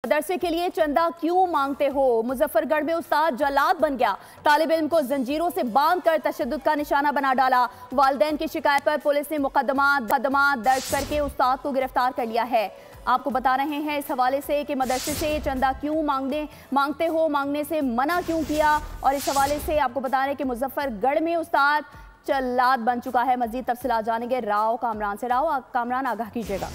मदरसे के लिए चंदा क्यों मांगते हो? मुजफ्फरगढ़ में उस्ताद जल्लाद बन गया। तालिब इल्म को जंजीरों से बांधकर तशद्दुद का निशाना बना डाला। वालिदैन की शिकायत पर पुलिस ने मुकदमा दर्ज करके उस्ताद को गिरफ्तार कर लिया है। आपको बता रहे हैं इस हवाले से कि मदरसे से चंदा क्यों मांगने से मना क्यों किया, और इस हवाले से आपको बता रहे हैं कि मुजफ्फरगढ़ में उस्ताद जल्लाद बन चुका है। मजीद तफसीलात जानेंगे राव कामरान से। राव कामरान, आगाह कीजिएगा।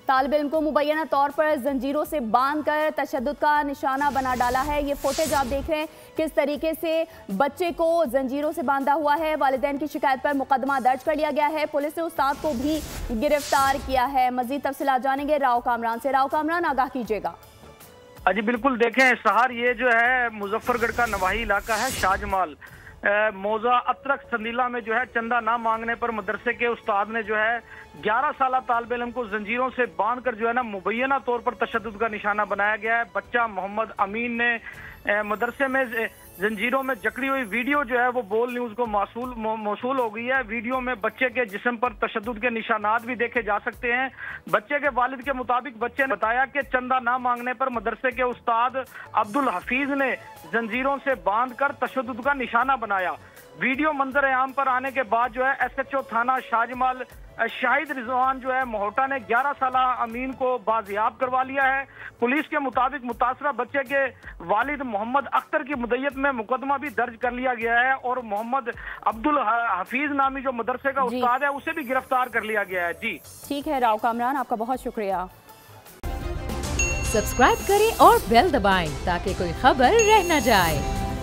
तालिब इल्म को मुबैना तौर पर जंजीरों से बांधकर तशद्दुद का निशाना बना डाला है। ये फुटेज आप देख रहे हैं किस तरीके से बच्चे को जंजीरों से बांधा हुआ है। वालिदैन की शिकायत पर मुकदमा दर्ज कर लिया गया है। पुलिस ने उस्ताद को भी गिरफ्तार किया है। मजीद तफसीलात जानेंगे राव कामरान से। राव कामरान, आगाह कीजिएगा। जी बिल्कुल, देखें सहार ये जो है मुजफ्फरगढ़ का नवाही इलाका है। शाहजमाल मौजा अतरक संदीला में जो है चंदा ना मांगने पर मदरसे के उस्ताद ने जो है 11 साल तालिब इल्म को जंजीरों से बांधकर जो है ना मुबैना तौर पर तशद्दुद का निशाना बनाया गया है। बच्चा मोहम्मद अमीन ने मदरसे में जंजीरों में जकड़ी हुई वीडियो जो है वो बोल न्यूज को मौसूल हो गई है। वीडियो में बच्चे के जिस्म पर तशद्दुद के निशानात भी देखे जा सकते हैं। बच्चे के वालिद के मुताबिक बच्चे ने बताया कि चंदा ना मांगने पर मदरसे के उस्ताद अब्दुल हफीज ने जंजीरों से बांधकर तशद्दुद का निशाना बनाया। वीडियो मंजर आम पर आने के बाद जो है SHO थाना शाहजमाल शाहिद रिजवान जो है मोहटा ने 11 साल अमीन को बाजियाब करवा लिया है। पुलिस के मुताबिक मुतासरा बच्चे के वालिद मोहम्मद अख्तर की मुद्दत में मुकदमा भी दर्ज कर लिया गया है और मोहम्मद अब्दुल हफीज नामी जो मदरसे का उस्ताद है उसे भी गिरफ्तार कर लिया गया है। जी ठीक है राव कामरान, आपका बहुत शुक्रिया। सब्सक्राइब करें और बेल दबाएं ताकि कोई खबर रह न जाए।